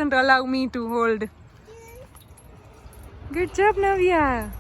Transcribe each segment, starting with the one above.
doesn't allow me to hold. Good job, Navya.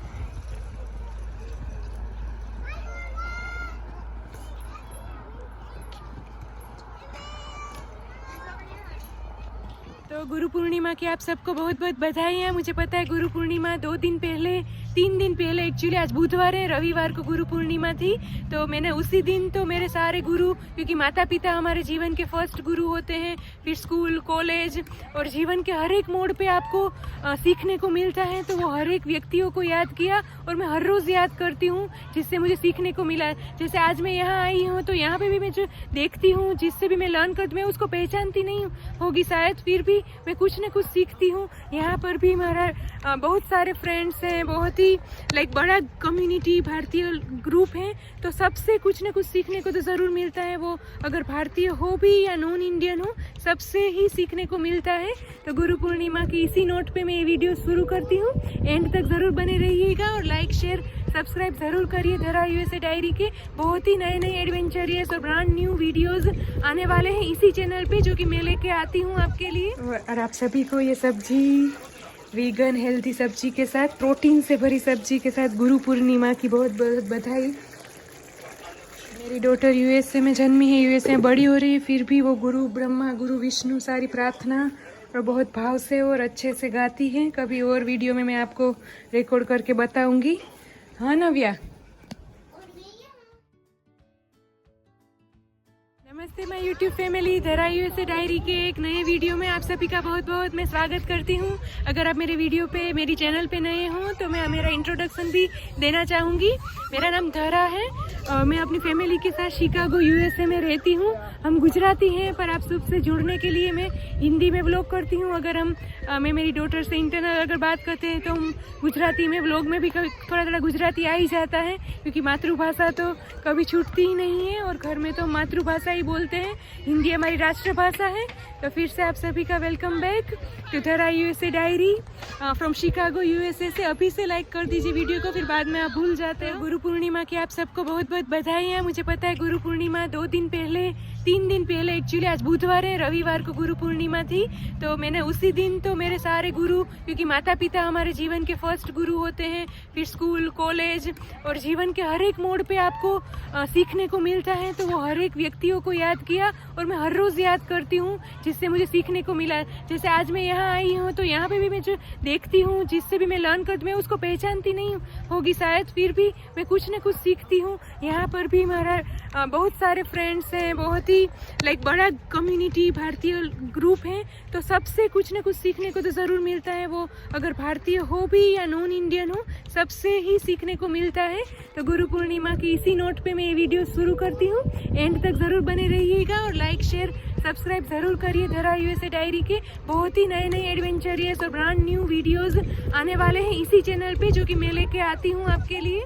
तो गुरु पूर्णिमा की आप सबको बहुत बहुत बधाई है। मुझे पता है गुरु पूर्णिमा 3 दिन पहले एक्चुअली आज बुधवार है, रविवार को गुरु पूर्णिमा थी। तो मैंने उसी दिन तो मेरे सारे गुरु, क्योंकि माता पिता हमारे जीवन के फर्स्ट गुरु होते हैं, फिर स्कूल, कॉलेज और जीवन के हर एक मोड़ पे आपको सीखने को मिलता है। तो वो हर एक व्यक्तियों को याद किया और मैं हर रोज़ याद करती हूँ जिससे मुझे सीखने को मिला। जैसे आज मैं यहाँ आई हूँ तो यहाँ पे भी मैं जो देखती हूँ, जिससे भी मैं लर्न करती, मैं उसको पहचानती नहीं होगी शायद, फिर भी मैं कुछ ना कुछ सीखती हूँ। यहाँ पर भी हमारा बहुत सारे फ्रेंड्स हैं, बहुत ही बड़ा कम्युनिटी भारतीय ग्रुप है। तो सबसे कुछ ना कुछ सीखने को तो ज़रूर मिलता है, वो अगर भारतीय हो भी या नॉन इंडियन हो, सबसे ही सीखने को मिलता है। तो गुरु पूर्णिमा की इसी नोट पे मैं ये वीडियो शुरू करती हूँ। एंड तक ज़रूर बने रहिएगा और लाइक, शेयर, सब्सक्राइब ज़रूर करिए। धरा यूएसए डायरी के बहुत ही नए एडवेंचरियस और ब्रांड न्यू वीडियोस आने वाले हैं इसी चैनल पे, जो कि मैं लेके आती हूँ आपके लिए। और आप सभी को ये सब्जी, वीगन हेल्दी सब्जी के साथ, प्रोटीन से भरी सब्जी के साथ गुरु पूर्णिमा की बहुत बहुत बधाई। मेरी डॉटर यूएसए में जन्मी है, यूएसए में बड़ी हो रही है, फिर भी वो गुरु ब्रह्मा, गुरु विष्णु सारी प्रार्थना और बहुत भाव से और अच्छे से गाती है। कभी और वीडियो में मैं आपको रिकॉर्ड करके बताऊंगी। हाँ नव्या। नमस्ते माय यूट्यूब फैमिली, धरा यूएसए डायरी के एक नए वीडियो में आप सभी का बहुत बहुत मैं स्वागत करती हूँ। अगर आप मेरे वीडियो पे, मेरी चैनल पे नए हों तो मैं मेरा इंट्रोडक्शन भी देना चाहूँगी। मेरा नाम धरा है और मैं अपनी फैमिली के साथ शिकागो यूएसए में रहती हूँ। हम गुजराती हैं, पर आप सबसे जुड़ने के लिए मैं हिंदी में व्लॉग करती हूँ। अगर मैं मेरी डॉटर से इंटरनल अगर बात करते हैं तो हम गुजराती में व्लॉग में भी थोड़ा गुजराती आ ही जाता है, क्योंकि मातृभाषा तो कभी छूटती ही नहीं है और घर में तो मातृभाषा ही बोलते हैं। हिंदी हमारी राष्ट्रभाषा है। तो फिर से आप सभी का वेलकम बैक टू धरा USA diary from Chicago USA से। अभी से लाइक कर दीजिए वीडियो को, फिर बाद में आप भूल जाते हैं। गुरु पूर्णिमा की आप सबको बहुत बहुत बधाई है। मुझे पता है गुरु पूर्णिमा 3 दिन पहले एक्चुअली आज बुधवार है, रविवार को गुरु पूर्णिमा थी। तो मैंने उसी दिन तो मेरे सारे गुरु, क्योंकि माता पिता हमारे जीवन के फर्स्ट गुरु होते हैं, फिर स्कूल, कॉलेज और जीवन के हर एक मोड़ पे आपको सीखने को मिलता है। तो वो हर एक व्यक्तियों को याद किया और मैं हर रोज़ याद करती हूँ जिससे मुझे सीखने को मिला। जैसे आज मैं यहाँ आई हूँ तो यहाँ पे भी मैं जो देखती हूँ, जिससे भी मैं लर्न करती, मैं उसको पहचानती नहीं होगी शायद, फिर भी मैं कुछ ना कुछ सीखती हूँ। यहाँ पर भी हमारा बहुत सारे फ्रेंड्स हैं, बहुत ही बड़ा कम्युनिटी भारतीय ग्रुप है। तो सबसे कुछ ना कुछ सीखने को तो ज़रूर मिलता है, वो अगर भारतीय हो भी या नॉन इंडियन हो, सबसे ही सीखने को मिलता है। तो गुरु पूर्णिमा की इसी नोट पे मैं ये वीडियो शुरू करती हूँ। एंड तक ज़रूर बने रहिएगा और लाइक, शेयर, सब्सक्राइब ज़रूर करिए। धरा यूएसए डायरी के बहुत ही नए एडवेंचरियस और ब्रांड न्यू वीडियोस आने वाले हैं इसी चैनल पे, जो कि मैं लेके आती हूँ आपके लिए।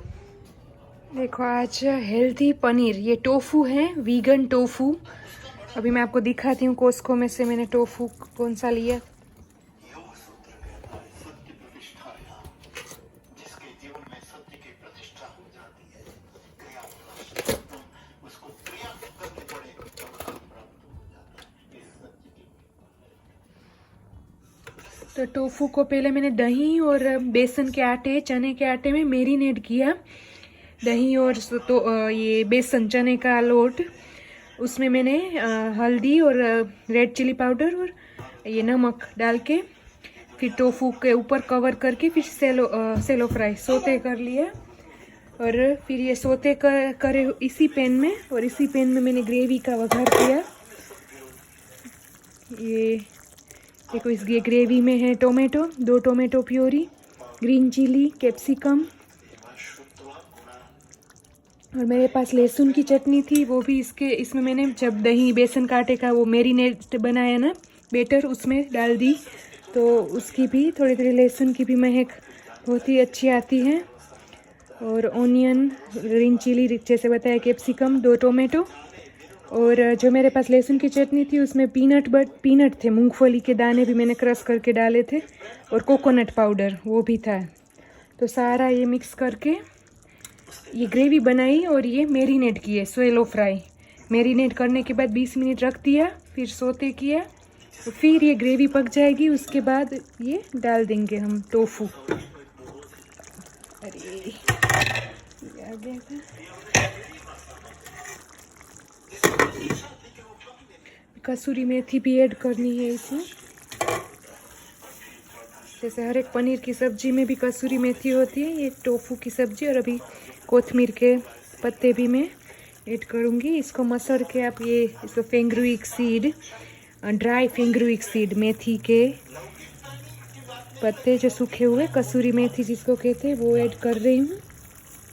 देखो आज हेल्दी पनीर, ये टोफू है, वीगन टोफू। अभी मैं आपको दिखाती हूँ कोस्को में से मैंने टोफू कौन सा लिया। तो टोफू को पहले मैंने दही और बेसन के आटे, चने के आटे में मैरिनेट किया। दही और तो ये बेसन, चने का लोट, उसमें मैंने हल्दी और रेड चिली पाउडर और ये नमक डाल के फिर टोफू के ऊपर कवर करके फिर सेलो फ्राई सोते कर लिया। और फिर ये सोते करे इसी पैन में, और इसी पैन में मैंने ग्रेवी का वघार किया। ये देखो, इस ग्रेवी में है tomato, 2 tomato puree, green chilli, capsicum, और मेरे पास लहसुन की चटनी थी, वो भी इसमें मैंने जब दही बेसन का आटे का वो मैरिनेट बनाया ना बेटर, उसमें डाल दी। तो उसकी भी थोड़ी थोड़ी लहसुन की भी महक बहुत ही अच्छी आती है। और ऑनियन, ग्रीन चिली, जैसे बताया, कैप्सिकम, 2 टोमेटो, और जो मेरे पास लहसुन की चटनी थी उसमें पीनट थे, मूंगफली के दाने भी मैंने क्रश करके डाले थे, और कोकोनट पाउडर वो भी था। तो सारा ये मिक्स करके ये ग्रेवी बनाई और ये मैरिनेट किए, सोलो फ्राई। मैरिनेट करने के बाद 20 मिनट रख दिया, फिर सोते किया, तो फिर ये ग्रेवी पक जाएगी, उसके बाद ये डाल देंगे हम टोफू। अरे ये आ गया था। कसूरी मेथी भी ऐड करनी है इसमें, जैसे हर एक पनीर की सब्जी में भी कसूरी मेथी होती है, ये टोफू की सब्जी। और अभी कोथमीर के पत्ते भी मैं ऐड करूँगी। इसको मसड़ के आप ये इसको फेंगरुइक सीड, ड्राई फेंगरुइक सीड, मेथी के पत्ते जो सूखे हुए, कसूरी मेथी जिसको कहते हैं, वो ऐड कर रही हूँ।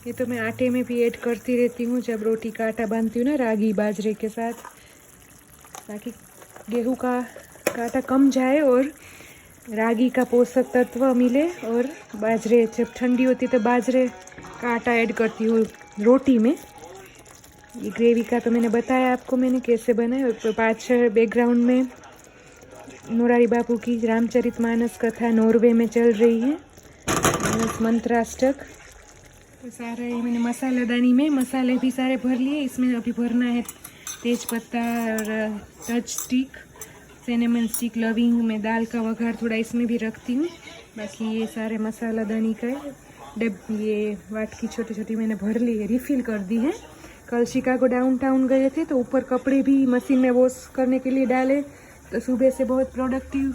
ये तो मैं आटे में भी ऐड करती रहती हूँ जब रोटी का आटा बांधती हूँ ना, रागी बाजरे के साथ, ताकि गेहूँ का आटा कम जाए और रागी का पोषक तत्व मिले। और बाजरे जब ठंडी होती तो बाजरे का आटा ऐड करती हूँ रोटी में। ये ग्रेवी का तो मैंने बताया आपको मैंने कैसे बनाया। और पाछड़ बैकग्राउंड में मोरारी बापू की रामचरितमानस कथा नॉर्वे में चल रही है, मानस मंत्राष्टक। तो सारा ये मैंने मसालादानी में मसाले भी सारे भर लिए। इसमें अभी भरना है तेज पत्ता और touch stick, cinnamon stick, loving में दाल का वघार थोड़ा इसमें भी रखती हूँ। बाकी ये सारे मसालादानी का ये वाटकी छोटी छोटी मैंने भर ली है, रिफ़िल कर दी है। कल शिकागो डाउनटाउन गए थे तो ऊपर कपड़े भी मशीन में वॉश करने के लिए डाले, तो सुबह से बहुत प्रोडक्टिव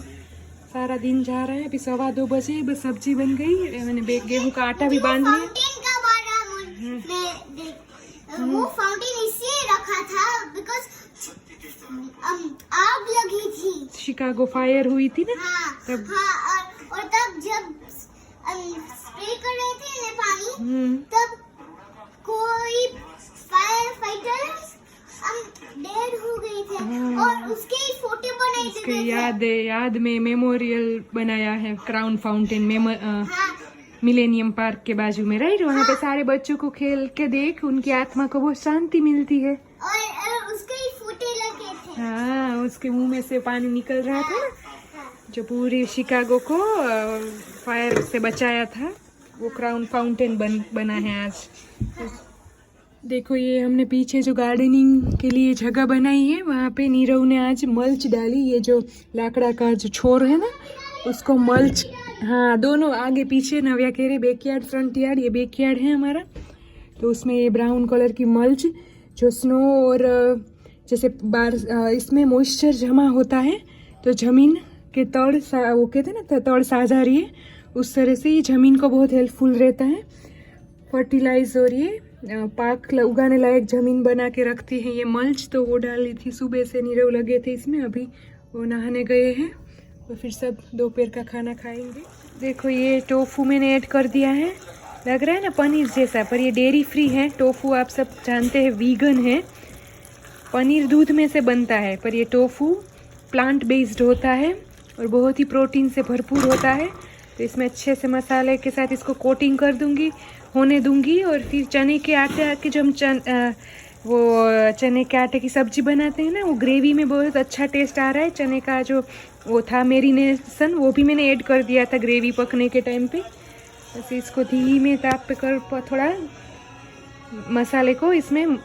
सारा दिन जा रहा है। अभी 2:15 बजे बस सब्जी बन गई, मैंने गेहूँ का आटा भी बांध लिया। वो फाउंटेन इसलिए रखा था बिकॉज़ आग लगी थी, शिकागो फायर हुई थी ना। हाँ, तब और तब जब स्प्रे कर रहे थे ना पानी, तब कोई फायर फाइटर्स डेड हो गए थे। हाँ। और उसके ही फोटो बनाए थे, उसके याद में मेमोरियल बनाया है क्राउन फाउंटेन हाँ। मिलेनियम पार्क के बाजू में, राइट। वहाँ पे सारे बच्चों को खेल के देख उनकी आत्मा को बहुत शांति मिलती है। और उसके ही फूटे लगे थे। हाँ, उसके मुंह में से पानी निकल रहा था ना, जो पूरी शिकागो को फायर से बचाया था। वो क्राउन फाउंटेन बना है आज। देखो ये हमने पीछे जो गार्डनिंग के लिए जगह बनाई है, वहाँ पे नीरव ने आज मल्च डाली। ये जो लाकड़ा का जो छोर है ना, उसको मल्च, हाँ दोनों आगे पीछे, नव्या कह रहे बैकयार्ड फ्रंट यार्ड, ये बैकयार्ड है हमारा। तो उसमें ये ब्राउन कलर की मल्च जो स्नो और जैसे इसमें मॉइस्चर जमा होता है तो ज़मीन के तड़ वो कहते हैं ना, तड़ साझा रही है, उस तरह से ये ज़मीन को बहुत हेल्पफुल रहता है। फर्टिलाइज और ये पाक उगाने लायक ज़मीन बना के रखती है ये मल्च। तो वो डाली थी, सुबह से नीरव लगे थे इसमें, अभी वो नहाने गए हैं तो फिर सब दोपहर का खाना खाएंगे। देखो ये टोफू मैंने ऐड कर दिया है, लग रहा है ना पनीर जैसा, पर ये डेयरी फ्री है। टोफू आप सब जानते हैं वीगन है, पनीर दूध में से बनता है, पर ये टोफू प्लांट बेस्ड होता है और बहुत ही प्रोटीन से भरपूर होता है। तो इसमें अच्छे से मसाले के साथ इसको कोटिंग कर दूंगी, होने दूंगी। और फिर चने के आटे के जो हम चने के आटे की सब्जी बनाते हैं ना, वो ग्रेवी में बहुत अच्छा टेस्ट आ रहा है। चने का जो वो था मैरिनेशन, वो भी मैंने ऐड कर दिया था ग्रेवी पकने के टाइम पे। बस इसको धीमे ताप पे कर थोड़ा मसाले को इसमें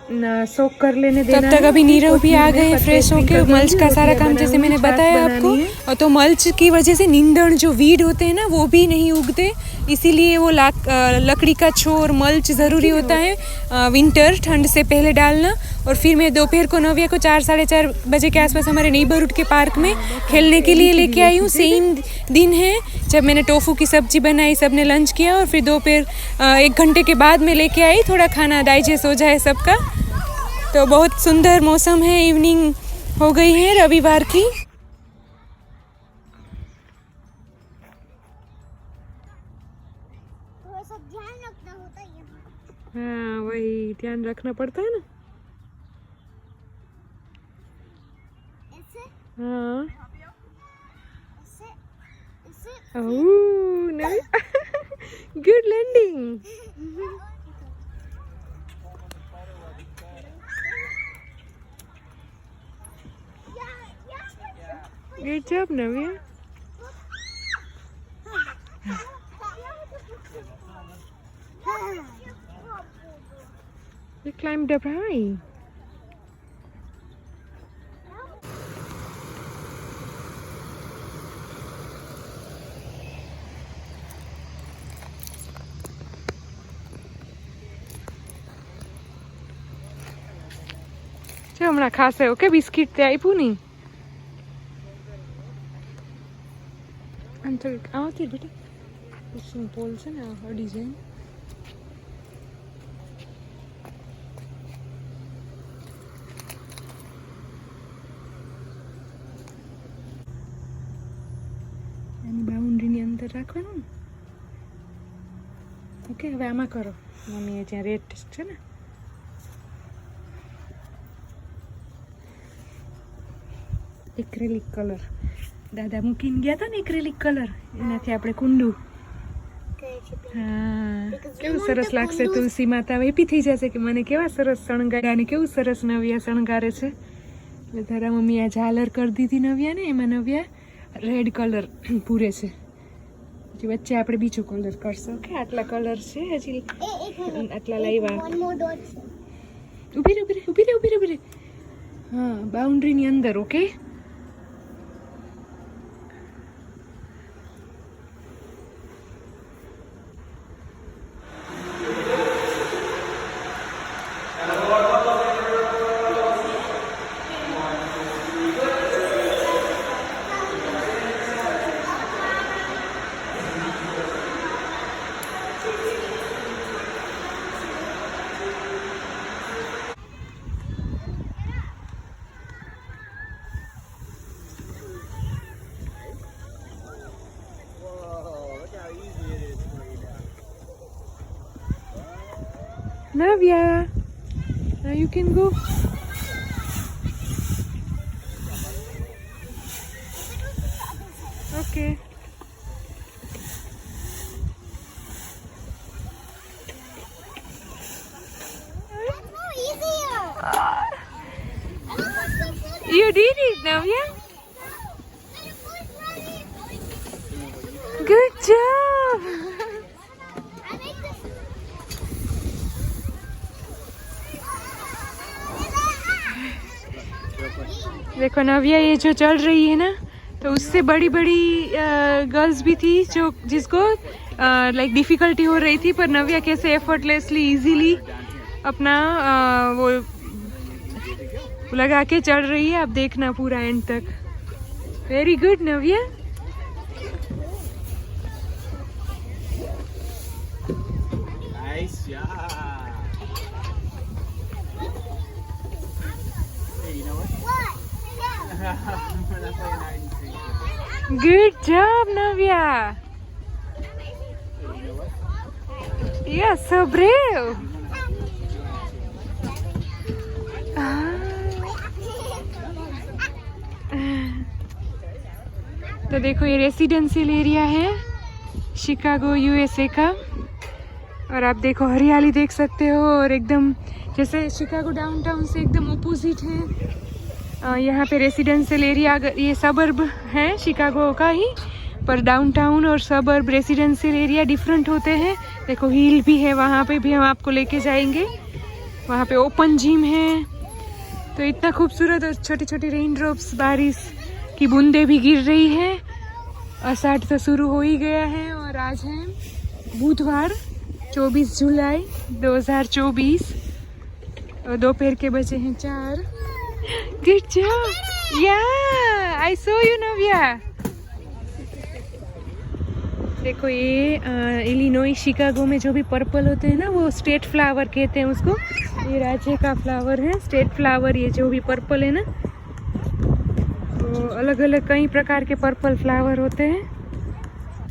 सोक कर लेने देना। तब तक अभी नीरव भी आ गए फ्रेश होके। मल्च का सारा काम जैसे मैंने बताया आपको, और तो मल्च की वजह से नींदड़ जो वीड होते हैं ना, वो भी नहीं उगते, इसीलिए वो लकड़ी का छोर मल्च ज़रूरी होता है विंटर, ठंड से पहले डालना। और फिर मैं दोपहर को नव्या को 4 साढ़े 4 बजे के आसपास हमारे नेबरहुड के पार्क में खेलने के लिए लेके आई हूँ। सेम दिन है जब मैंने टोफू की सब्जी बनाई, सबने लंच किया, और फिर दोपहर 1 घंटे के बाद मैं लेके आई, थोड़ा खाना डाइजेस्ट हो जाए सबका। तो बहुत सुंदर मौसम है, इवनिंग हो गई है रविवार की। थोड़ा सा ध्यान रखना होता है यहाँ। हाँ वही ध्यान रखना पड़ता है ना। हाँ good landing. Good job Navya. You climbed up high. હમણાં ખાશે. ઓકે, બિસ્કિટ તે આપ્યું નહીં. અંતર આવતી બેટા કુસુમ પોલ છે ને આ ડિઝાઇન. એની બાઉન્ડ્રીની અંદર રાખવાનું. ઓકે, હવે આમાં કરો. મમ્મીએ જ્યાં રેડ છે ને એક્રેલિક કલર દાદા મૂકીને ગયા હતા ને, એક્રેલિક કલર એનાથી આપણે કુંડું. હા, કેવું સરસ લાગશે. તુલસી માતા વેપી થઈ જશે કે મને કેવા સરસ શણગાર્યા ને કેવું સરસ નવ્યા શણગારે છે. એટલે તારા મમ્મી આ ઝાલર કરી દીધી નવ્યા ને, એમાં નવ્યા રેડ કલર પૂરે છે. પછી વચ્ચે આપણે બીજો કલર કરશું. ઓકે, આટલા કલર છે હજી, આટલા લાવ્યા. ઉભી રે. હા, બાઉન્ડ્રીની અંદર. Okay, Navya, now you can go. Okay. You did it, Navya. Good job. देखो नव्या ये जो चल रही है ना, तो उससे बड़ी बड़ी गर्ल्स भी थी जो जिसको लाइक डिफ़िकल्टी हो रही थी, पर नव्या कैसे एफर्टलेसली इजीली अपना वो लगा के चढ़ रही है. आप देखना पूरा एंड तक. Very good Navya. Good job, Navya. You are so brave. तो देखो ये रेसिडेंशियल एरिया है शिकागो यूएसए का. और आप देखो हरियाली देख सकते हो, और एकदम जैसे शिकागो डाउनटाउन से एकदम अपोजिट है. यहाँ पे रेसिडेंशियल एरिया, ये सबर्ब है शिकागो का ही, पर डाउनटाउन और सबर्ब रेसिडेंशियल एरिया डिफरेंट होते हैं. देखो हिल भी है, वहाँ पे भी हम आपको लेके जाएंगे. वहाँ पे ओपन जिम है. तो इतना खूबसूरत, और छोटी छोटी रेन ड्रॉप्स, बारिश की बूंदें भी गिर रही है. आषाढ़ तो शुरू हो ही गया है. और आज है बुधवार 24 जुलाई 2024 और दोपहर के बजे हैं 4. Good job. Yeah, I saw you, Navya. देखो ये इलिनॉय शिकागो में जो भी पर्पल होते हैं ना, वो स्टेट फ्लावर कहते हैं उसको. ये राज्य का फ्लावर है, स्टेट फ्लावर. ये जो भी पर्पल है ना, तो अलग अलग कई प्रकार के पर्पल फ्लावर होते हैं,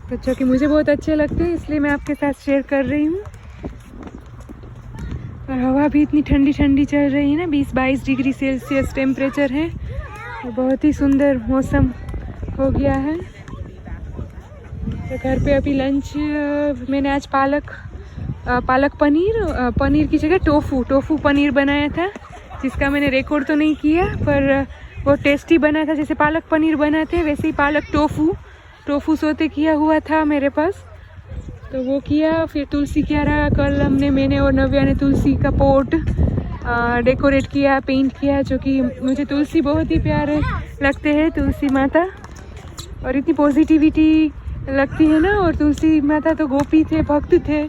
तो जो कि मुझे बहुत अच्छे लगते हैं, इसलिए मैं आपके साथ शेयर कर रही हूँ. और हवा भी इतनी ठंडी ठंडी चल रही है ना, 20-22 डिग्री सेल्सियस टेम्परेचर है. और बहुत ही सुंदर मौसम हो गया है. तो घर पे अभी लंच मैंने आज पालक पनीर की जगह टोफू पनीर बनाया था, जिसका मैंने रिकॉर्ड तो नहीं किया, पर वो टेस्टी बना था. जैसे पालक पनीर बनाते हैं वैसे ही पालक टोफू सोते किया हुआ था मेरे पास, तो वो किया. फिर तुलसी क्यारा कल मैंने और नव्या ने तुलसी का पोट डेकोरेट किया, पेंट किया, जो कि मुझे तुलसी बहुत ही प्यारे लगते हैं, तुलसी माता. और इतनी पॉजिटिविटी लगती है ना. और तुलसी माता तो गोपी थे, भक्त थे,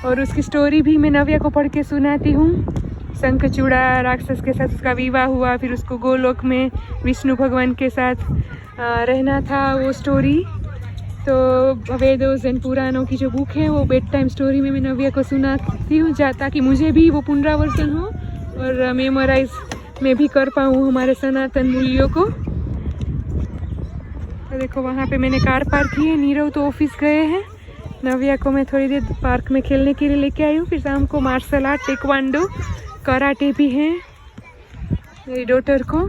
और उसकी स्टोरी भी मैं नव्या को पढ़ के सुनाती हूँ. शंखचूड़ा राक्षस के साथ उसका विवाह हुआ, फिर उसको गोलोक में विष्णु भगवान के साथ रहना था, वो स्टोरी। तो वेदों एंड पुराणों की जो बुक है वो बेड टाइम स्टोरी में मैं नव्या को सुनाती हूँ, ताकि मुझे भी वो पुनरावर्तन हो और मेमोराइज मैं भी कर पाऊँ हमारे सनातन मूल्यों को। तो देखो वहाँ पे मैंने कार पार्क की है, नीरव तो ऑफिस गए हैं, नव्या को मैं थोड़ी देर पार्क में खेलने के लिए लेके आई हूँ। फिर शाम को मार्शल आर्ट, टेक्वांडो, कराटे भी हैं मेरी डॉटर को।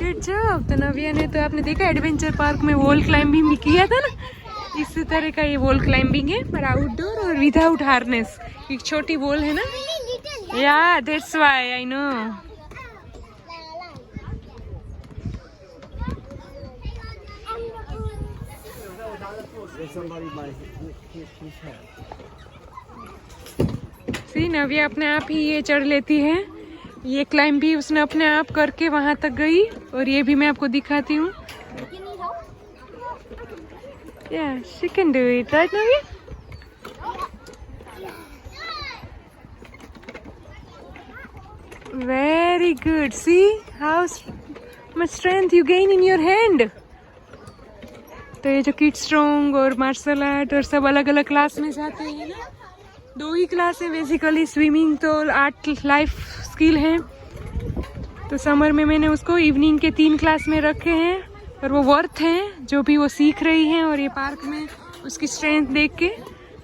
Good job. तो नव्या ने तो आपने देखा एडवेंचर पार्क में वॉल क्लाइंबिंग भी किया था ना, इस तरह का ये वॉल क्लाइंबिंग है पर आउटडोर और विदाउट हार्नेस। एक छोटी वॉल है ना, या दैट्स व्हाई आई नो। सी नव्या अपने आप ही ये चढ़ लेती है, ये क्लाइंब भी उसने अपने आप करके वहां तक गई, और ये भी मैं आपको दिखाती हूँ। Yeah, she can do it, right, Navya? Very good. See how much strength you gain in your hand. तो ये जो किड स्ट्रॉन्ग और मार्शल आर्ट और सब अलग अलग क्लास में जाते हैं ना, 2 ही क्लास है बेसिकली, स्विमिंग तो आर्ट लाइफ स्किल है। तो समर में मैंने उसको इवनिंग के 3 क्लास में रखे हैं, और वो वर्थ हैं जो भी वो सीख रही हैं। और ये पार्क में उसकी स्ट्रेंथ देख के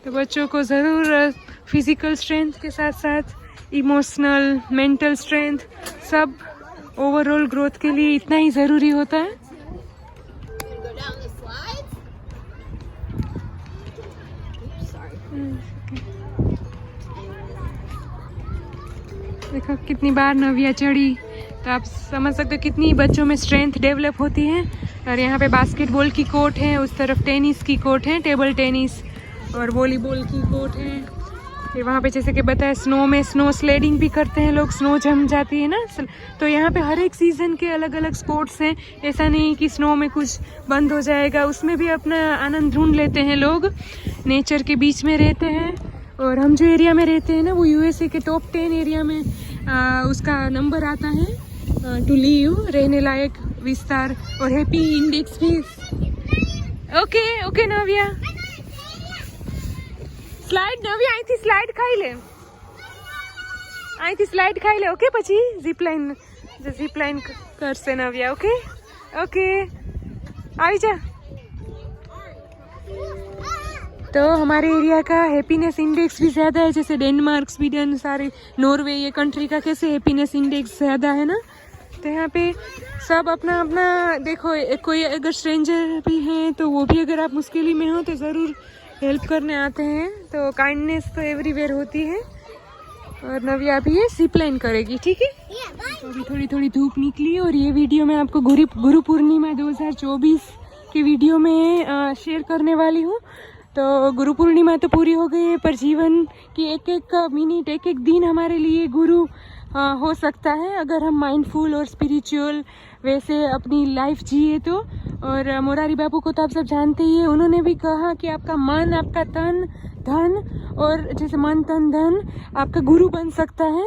तो बच्चों को ज़रूर फिजिकल स्ट्रेंथ के साथ साथ इमोशनल, मेंटल स्ट्रेंथ, सब ओवरऑल ग्रोथ के लिए इतना ही ज़रूरी होता है। देखो कितनी बार नव्या चढ़ी, तो आप समझ सकते हो कितनी बच्चों में स्ट्रेंथ डेवलप होती है। और यहाँ पे बास्केटबॉल की कोर्ट है, उस तरफ टेनिस की कोर्ट है, टेबल टेनिस और वॉलीबॉल की कोर्ट है। फिर वहाँ पे जैसे कि बताया स्नो में स्नो स्लेडिंग भी करते हैं लोग, स्नो जम जाती है ना। तो यहाँ पे हर एक सीज़न के अलग अलग स्पोर्ट्स हैं, ऐसा नहीं कि स्नो में कुछ बंद हो जाएगा, उसमें भी अपना आनंद ढूंढ लेते हैं लोग। नेचर के बीच में रहते हैं। और हम जो एरिया में रहते हैं ना, वो यूएसए के टॉप 10 एरिया में उसका नंबर आता है टू लीव, रहने लायक विस्तार और हैप्पी इंडेक्स भी। ओके ओके नव्या, સ્લાઇડ નવી અહીંથી સ્લાઇડ ખાઈ લે, અહીંથી સ્લાઇડ ખાઈ લે, ઓકે? પછી ઝીપલાઇન કરશે નવ્યા, ઓકે ઓકે આવી जा। तो हमारे एरिया का हैप्पीनेस इंडेक्स भी ज़्यादा है, जैसे डेनमार्क, स्वीडन, सारे नॉर्वे, ये कंट्री का कैसे हैप्पीनेस इंडेक्स ज़्यादा है ना। तो यहाँ पे सब अपना अपना देखो, कोई अगर स्ट्रेंजर भी हैं तो वो भी अगर आप मुश्किल में हो तो ज़रूर हेल्प करने आते हैं। तो काइंडनेस तो एवरीवेयर होती है। और नव्या अभी ये जिपलाइन करेगी, ठीक है? तो अभी थोड़ी थोड़ी धूप निकली, और ये वीडियो मैं आपको गुरु पूर्णिमा 2024 की वीडियो में शेयर करने वाली हूँ। तो गुरु पूर्णिमा तो पूरी हो गई है, पर जीवन की एक एक मिनट, एक एक दिन हमारे लिए गुरु हो सकता है अगर हम माइंडफुल और स्पिरिचुअल वैसे अपनी लाइफ जिए तो। और मोरारी बापू को तो आप सब जानते ही है, उन्होंने भी कहा कि आपका मन, आपका तन, धन, और जैसे मन तन धन आपका गुरु बन सकता है।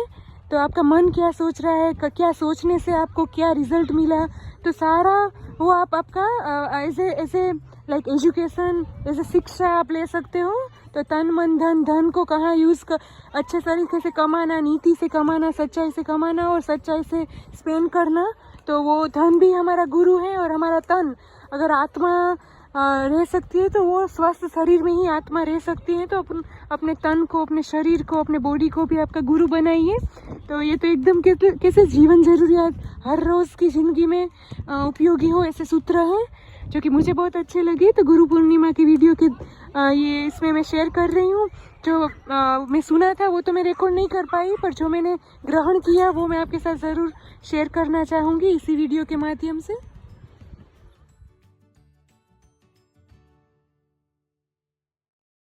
तो आपका मन क्या सोच रहा है, क्या सोचने से आपको क्या रिजल्ट मिला, तो सारा वो आप आपका ऐसे लाइक एजुकेशन, ऐसे शिक्षा आप ले सकते हो। तो तन मन धन, धन को कहाँ यूज़ कर, अच्छे तरीके से कमाना, नीति से कमाना, सच्चाई से कमाना और सच्चाई से स्पेंड करना। तो वो धन भी हमारा गुरु है। और हमारा तन, अगर आत्मा रह सकती है तो वो स्वस्थ शरीर में ही आत्मा रह सकती है। तो अपने तन को, अपने शरीर को, अपने बॉडी को भी आपका गुरु बनाइए। तो ये तो एकदम कैसे जीवन जरूरियात हर रोज़ की ज़िंदगी में उपयोगी हो, ऐसे सूत्र हैं जो कि मुझे बहुत अच्छे लगे। तो गुरु पूर्णिमा की वीडियो के ये इसमें मैं शेयर कर रही हूँ। जो मैं सुना था वो तो मैं रिकॉर्ड नहीं कर पाई, पर जो मैंने ग्रहण किया वो मैं आपके साथ ज़रूर शेयर करना चाहूँगी इसी वीडियो के माध्यम से।